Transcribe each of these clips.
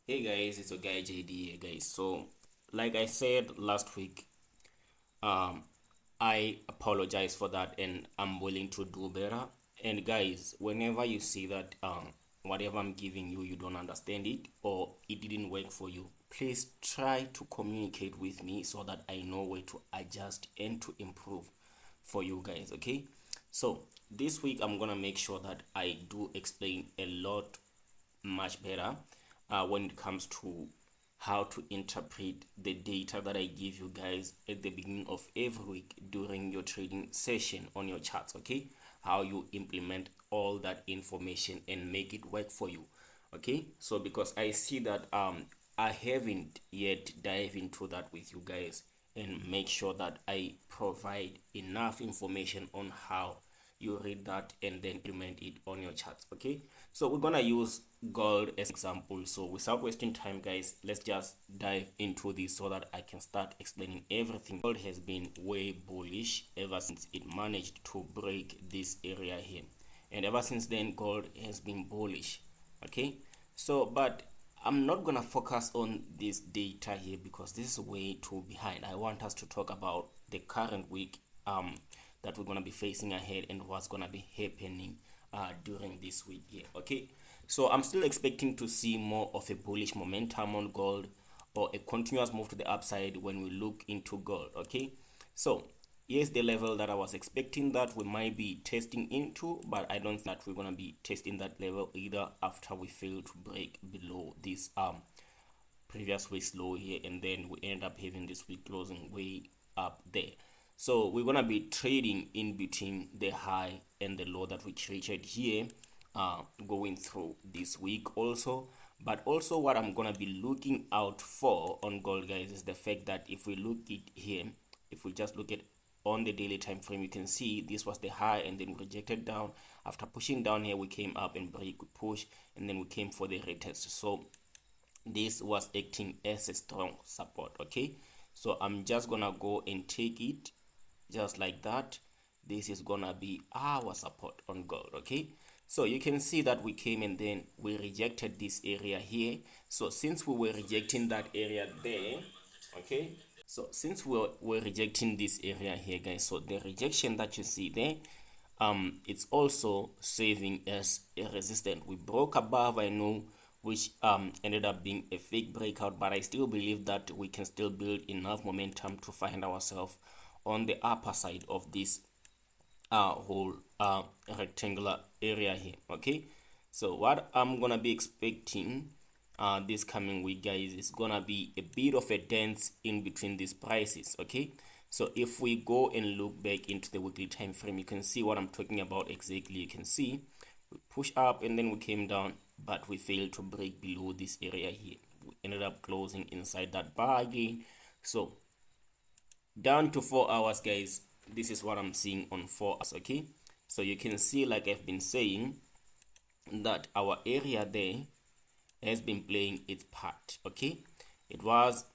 Hey guys, it's your guy JD here, guys. So, like I said last week, um, I apologize for that, and I'm willing to do better. And guys, whenever you see that whatever I'm giving you, you don't understand it or it didn't work for you, please try to communicate with me so that I know where to adjust and to improve for you guys. Okay. So this week I'm gonna make sure that I do explain a lot much better when it comes to how to interpret the data that I give you guys at the beginning of every week during your trading session on your charts. Okay, how you implement all that information and make it work for you. Okay, so because I see that I haven't yet dive into that with you guys and make sure that I provide enough information on how you read that and then implement it on your charts. Okay, so we're gonna use gold as example. So without wasting time, guys, let's just dive into this so that I can start explaining everything. Gold has been way bullish ever since it managed to break this area here, and ever since then gold has been bullish. Okay, so but I'm not gonna focus on this data here because this is way too behind. I want us to talk about the current week that we're gonna be facing ahead and what's gonna be happening during this week here. Okay, so I'm still expecting to see more of a bullish momentum on gold or a continuous move to the upside when we look into gold. Okay, so here's the level that I was expecting that we might be testing into, but I don't think that we're gonna be testing that level either after we fail to break below this previous week's low here, and then we end up having this week closing way up there. So we're gonna be trading in between the high and the low that we created here, going through this week also. But also what I'm gonna be looking out for on gold, guys, is the fact that if we look it here, if we just look at on the daily time frame, you can see this was the high and then we rejected down. After pushing down here, we came up and break, we push, and then we came for the retest. So this was acting as a strong support. Okay, so I'm just gonna go and take it just like that. This is gonna be our support on gold. Okay, so you can see that we came and then we rejected this area here. So since we were rejecting that area there, okay, so since we're rejecting this area here, guys, so the rejection that you see there, it's also serving as a resistance. We broke above, I know, which ended up being a fake breakout, but I still believe that we can still build enough momentum to find ourselves on the upper side of this whole rectangular area here. Okay, so what I'm gonna be expecting this coming week, guys, is gonna be a bit of a dance in between these prices. Okay, so if we go and look back into the weekly time frame, you can see what I'm talking about exactly. You can see we push up and then we came down, but we failed to break below this area here. We ended up closing inside that bar again. So down to 4 hours, guys, this is what I'm seeing on 4 hours. Okay, so you can see, like I've been saying, that our area there has been playing its part. Okay, it was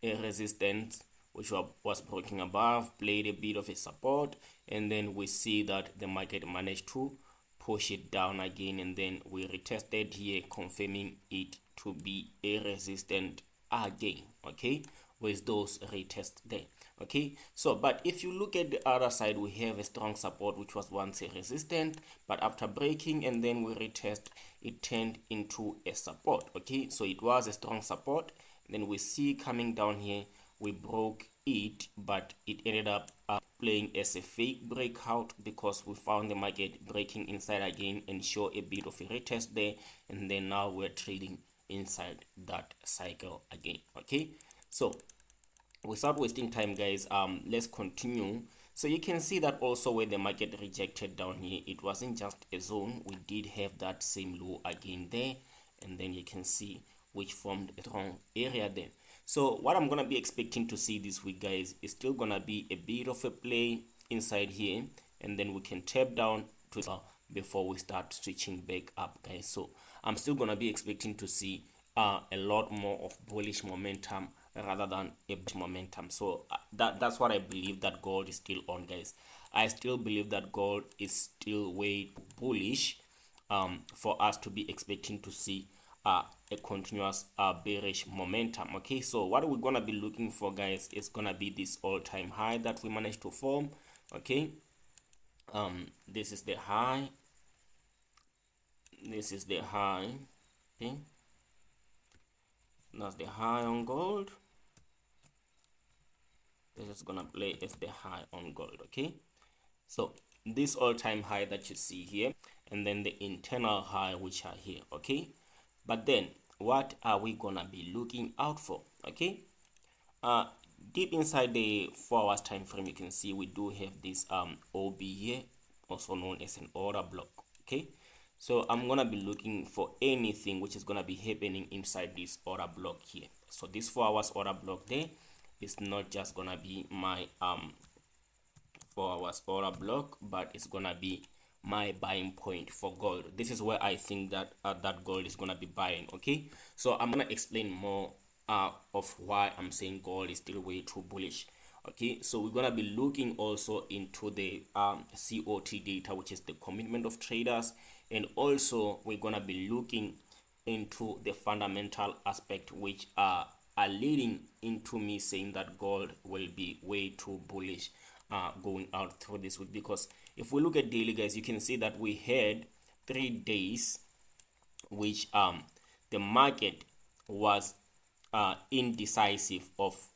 a resistance which was broken above, played a bit of a support, and then we see that the market managed to push it down again, and then we retested here, confirming it to be a resistant again. Okay, with those retests there. Okay, so but if you look at the other side, we have a strong support which was once a resistant, but after breaking and then we retest, it turned into a support. Okay, so it was a strong support, then we see coming down here, we broke it, but it ended up playing as a fake breakout because we found the market breaking inside again and show a bit of a retest there, and then now we're trading inside that cycle again. Okay, so without wasting time, guys, let's continue. So you can see that also where the market rejected down here, it wasn't just a zone, we did have that same low again there, and then you can see which formed a strong area there. So what I'm gonna be expecting to see this week, guys, is still gonna be a bit of a play inside here, and then we can tap down to before we start switching back up, guys. So I'm still gonna be expecting to see a lot more of bullish momentum rather than a bullish momentum. So that's what I believe that gold is still on, guys. I still believe that gold is still way bullish for us to be expecting to see a continuous bearish momentum. Okay, so what we're gonna be looking for, guys, is gonna be this all-time high that we managed to form. Okay, this is the high, this is the high. Okay, that's the high on gold. This is gonna play as the high on gold. Okay, so this all-time high that you see here, and then the internal high which are here. Okay, but then what are we gonna be looking out for? Okay, uh deep inside the 4 hours time frame, you can see we do have this OB here, also known as an order block. Okay, so I'm gonna be looking for anything which is gonna be happening inside this order block here. So this 4 hours order block there is not just gonna be my 4 hours order block, but it's gonna be my buying point for gold. This is where I think that that gold is gonna be buying. Okay, so I'm gonna explain more of why I'm saying gold is still way too bullish. Okay, so we're gonna be looking also into the COT data, which is the commitment of traders, and also we're gonna be looking into the fundamental aspect which are leading into me saying that gold will be way too bullish going out through this week. Because if we look at daily, guys, you can see that we had 3 days which the market was indecisive of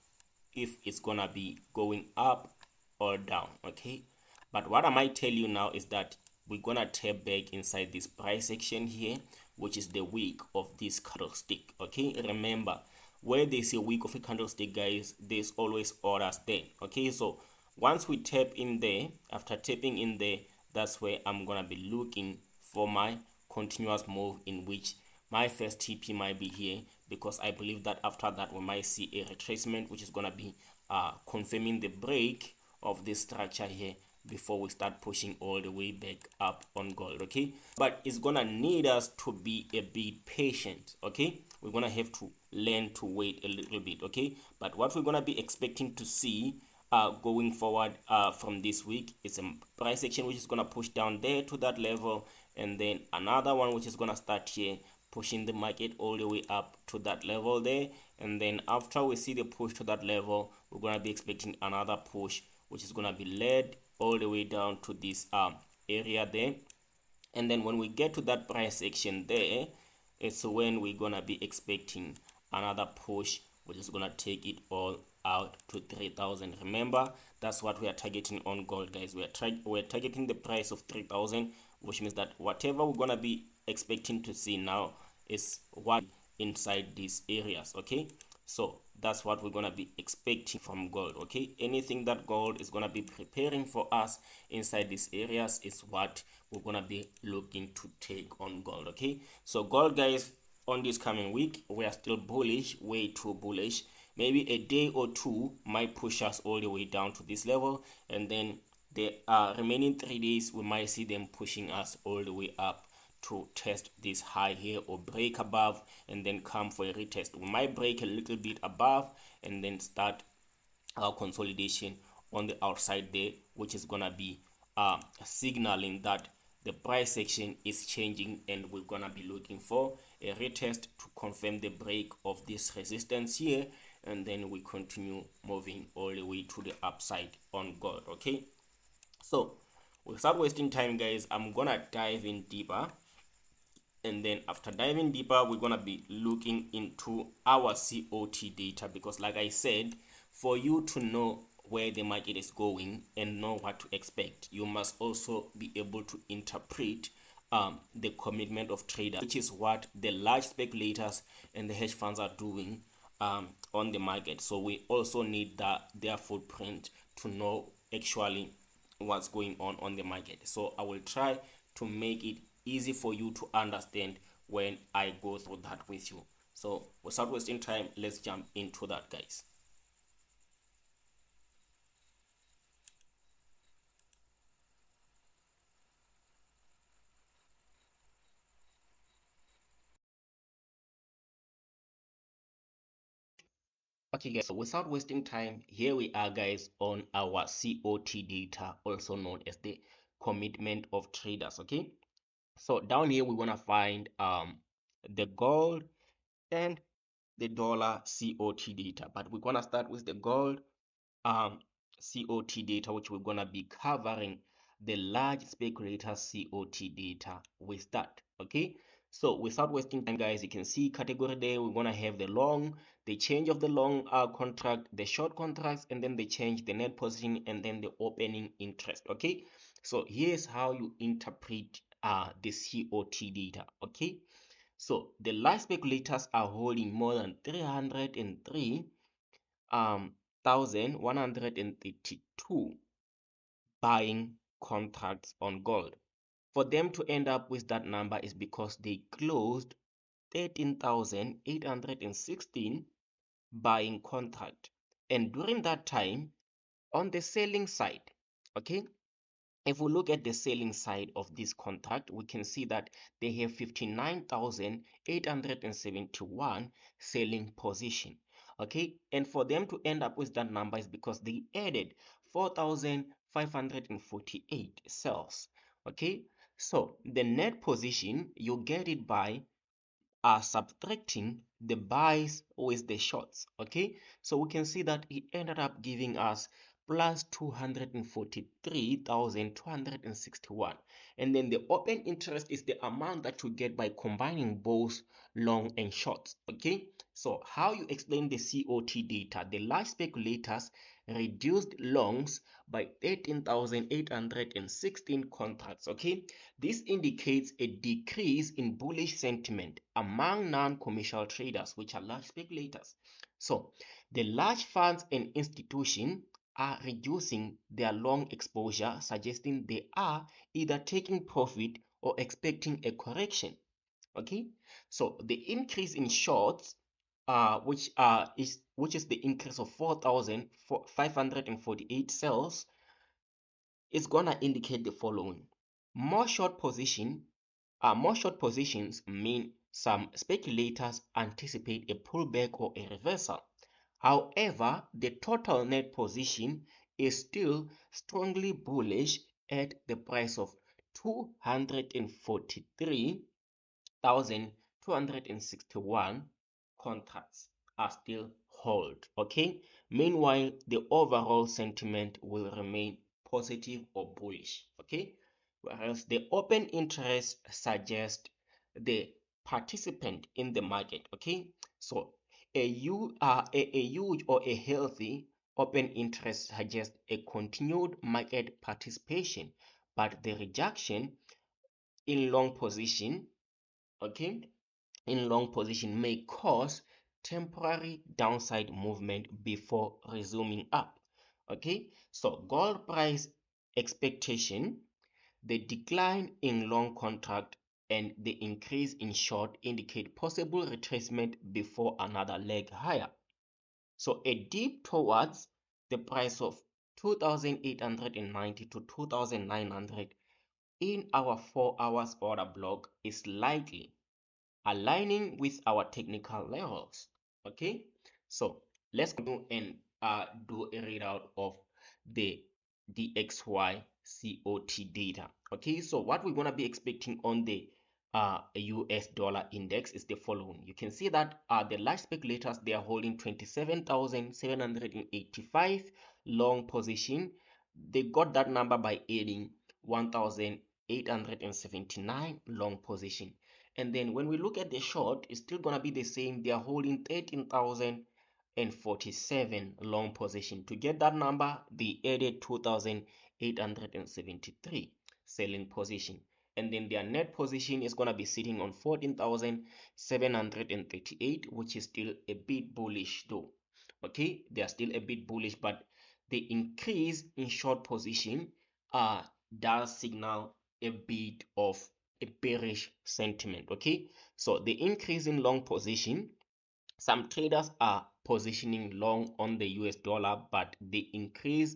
if it's gonna be going up or down. Okay, but what I might tell you now is that we're gonna tap back inside this price action here, which is the wick of this candlestick. Okay, remember, where there's a wick of a candlestick, guys, there's always orders there. Okay, so once we tap in there, after tapping in there, that's where I'm gonna be looking for my continuous move, in which my first TP might be here, because I believe that after that we might see a retracement, which is gonna be confirming the break of this structure here before we start pushing all the way back up on gold. Okay, but it's gonna need us to be a bit patient. Okay, we're gonna have to learn to wait a little bit. Okay, but what we're gonna be expecting to see going forward from this week is a price action which is gonna push down there to that level, and then another one which is gonna start here pushing the market all the way up to that level there, and then after we see the push to that level, we're gonna be expecting another push which is gonna be led all the way down to this area there. And then when we get to that price action there, it's when we're gonna be expecting another push which is gonna take it all out to 3,000. Remember, that's what we are targeting on gold, guys. We're targeting the price of 3,000, which means that whatever we're gonna be expecting to see now is what inside these areas. Okay, so that's what we're gonna be expecting from gold. Okay, anything that gold is gonna be preparing for us inside these areas is what we're gonna be looking to take on gold. Okay, so gold, guys, on this coming week we are still bullish, way too bullish. Maybe a day or two might push us all the way down to this level, and then the remaining 3 days we might see them pushing us all the way up to test this high here or break above and then come for a retest. We might break a little bit above and then start our consolidation on the outside there, which is gonna be signaling that the price action is changing, and we're gonna be looking for a retest to confirm the break of this resistance here, and then we continue moving all the way to the upside on gold. Okay, so without wasting time, guys, I'm gonna dive in deeper, and then after diving deeper we're gonna be looking into our COT data, because like I said, for you to know where the market is going and know what to expect, you must also be able to interpret the commitment of traders, which is what the large speculators and the hedge funds are doing on the market. So we also need their footprint to know actually what's going on the market. So I will try to make it easy for you to understand when I go through that with you. So without wasting time, let's jump into that, guys. Okay, guys, so without wasting time, here we are, guys, on our COT data, also known as the commitment of traders. Okay, so down here we want to find the gold, and the dollar COT data. But we're gonna start with the gold um, COT data, which we're gonna be covering the large speculators COT data with that. Okay, so without wasting time, guys, you can see category there we're gonna have the long, the change of the long contract, the short contracts, and then the change, the net position, and then the opening interest. Okay, so here's how you interpret the COT data. Okay, so the large speculators are holding more than 303 132 buying contracts on gold. For them to end up with that number is because they closed 13,816 buying contract. And during that time, on the selling side, okay, if we look at the selling side of this contract, we can see that they have 59,871 selling position. Okay, and for them to end up with that number is because they added 4,548 sales. Okay, so the net position, you get it by subtracting the buys with the shorts. Okay, so we can see that it ended up giving us plus 243,261, and then the open interest is the amount that you get by combining both long and shorts. Okay, so how you explain the COT data? The large speculators reduced longs by 13,816 contracts. Okay, this indicates a decrease in bullish sentiment among non-commercial traders, which are large speculators. So the large funds and institutions are reducing their long exposure, suggesting they are either taking profit or expecting a correction. Okay, so the increase in shorts, which is the increase of 4,548 sales, is gonna indicate the following. More short position, more short positions mean some speculators anticipate a pullback or a reversal. However, the total net position is still strongly bullish at the price of 243,261 contracts are still hold. Okay, meanwhile the overall sentiment will remain positive or bullish. Okay, whereas the open interest suggests the participant in the market. Okay, so a huge or a healthy open interest suggests a continued market participation, but the reduction in long position, okay, in long position may cause temporary downside movement before resuming up. Okay, so gold price expectation, the decline in long contract and the increase in short indicate possible retracement before another leg higher. So a dip towards the price of 2,890 to 2,900 in our 4 hours order block is likely, aligning with our technical levels. Okay, so let's go and do a readout of the DXY COT data. Okay, so what we're going to be expecting on the US dollar index is the following. You can see that the large speculators, they are holding 27,785 long position. They got that number by adding 1,879 long position. And then when we look at the short, it's still going to be the same. They are holding 13,047 long position. To get that number, they added 2,873 selling position. And then their net position is going to be sitting on 14,738, which is still a bit bullish though. Okay, they are still a bit bullish, but the increase in short position does signal a bit of a bearish sentiment. Okay, so the increase in long position, some traders are positioning long on the US dollar, but the increase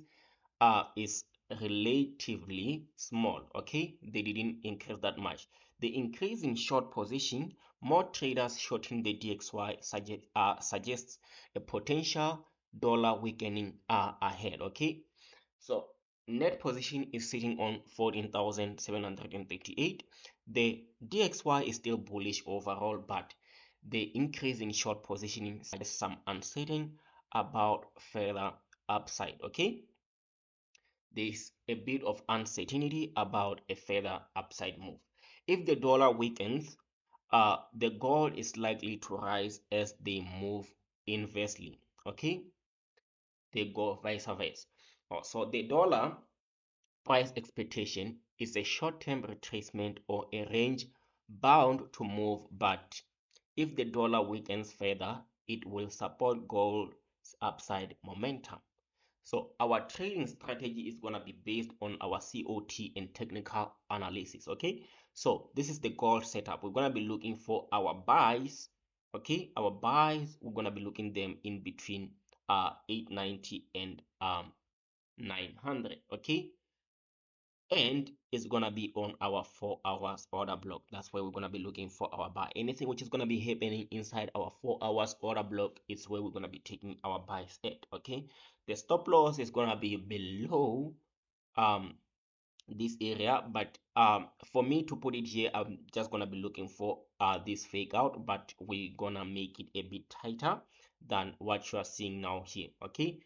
is relatively small. Okay, they didn't increase that much. The increase in short position, more traders shorting the DXY suggests a potential dollar weakening ahead. Okay, so net position is sitting on 14,738. The DXY is still bullish overall, but the increase in short positioning suggests some uncertainty about further upside. Okay, there's a bit of uncertainty about a further upside move. If the dollar weakens, the gold is likely to rise as they move inversely. Okay, they go vice versa. So the dollar price expectation is a short-term retracement or a range bound to move, but if the dollar weakens further, it will support gold's upside momentum. So our trading strategy is going to be based on our COT and technical analysis. Okay, so this is the gold setup. We're going to be looking for our buys. Okay, our buys, we're going to be looking them in between 890 and 900. Okay, and it's gonna be on our 4 hours order block. That's where we're gonna be looking for our buy. Anything which is gonna be happening inside our 4 hours order block is where we're gonna be taking our buys at. Okay, the stop loss is gonna be below um this area, but for me to put it here, I'm just gonna be looking for this fake out, but we're gonna make it a bit tighter than what you are seeing now here. Okay,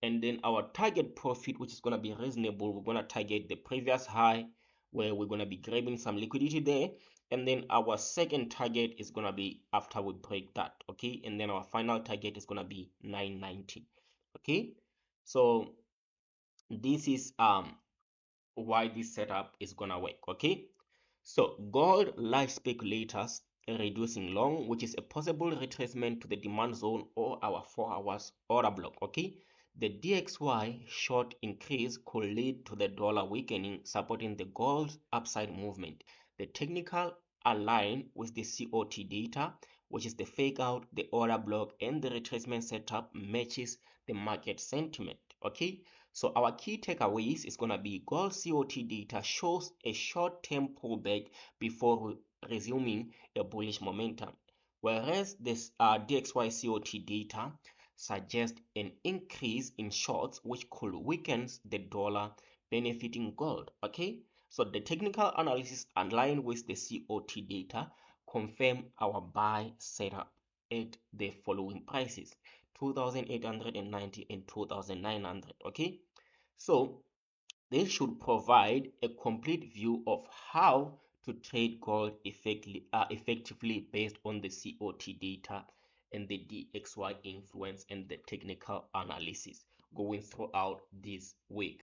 and then our target profit, which is gonna be reasonable, we're gonna target the previous high where we're gonna be grabbing some liquidity there, and then our second target is gonna be after we break that. Okay, and then our final target is gonna be 990. Okay, so this is why this setup is gonna work. Okay, so gold large speculators reducing long, which is a possible retracement to the demand zone or our 4 hours order block. Okay, the DXY short increase could lead to the dollar weakening, supporting the gold's upside movement. The technical align with the COT data, which is the fake out, the order block, and the retracement setup matches the market sentiment. Okay, so our key takeaways is going to be gold COT data shows a short-term pullback before resuming a bullish momentum, whereas this DXY COT data suggests an increase in shorts which could weaken the dollar, benefiting gold. Okay, so the technical analysis aligned with the COT data confirm our buy setup at the following prices: 2,890 and 2,900. Okay, so they should provide a complete view of how to trade gold effectively based on the COT data and the DXY influence and the technical analysis going throughout this week.